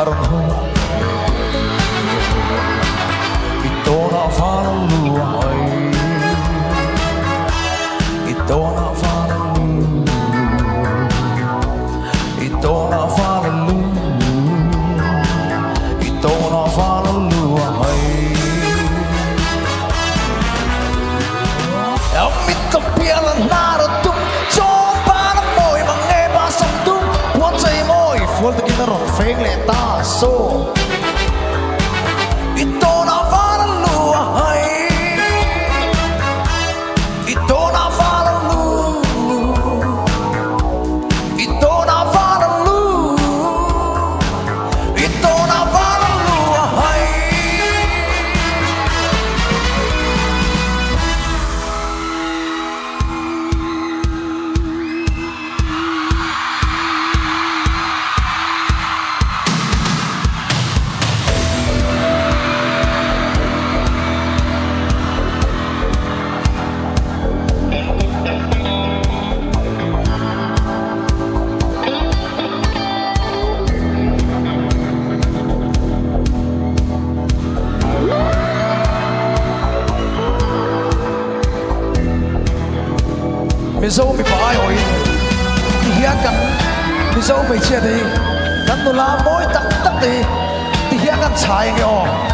aron ho Tawnah Vala Lu Ahai Tawnah Vala Lu Tawnah Vala Lu Tawnah Vala Lu Ahai Amit kapialan naratum Chong para môi mà nghe ba sông tung Buôn dây môi Full ta kita rong phênh lệ ta so Tawnah Vala Lu Ahai Tawnah Vala Lu Tawnah Vala Lu Tawnah Vala Lu Ahai Mizo mi pa ai oi Hia kan Mizo mi chia đi Kan tu la môi tắc tắc đi Hia kan chai nge o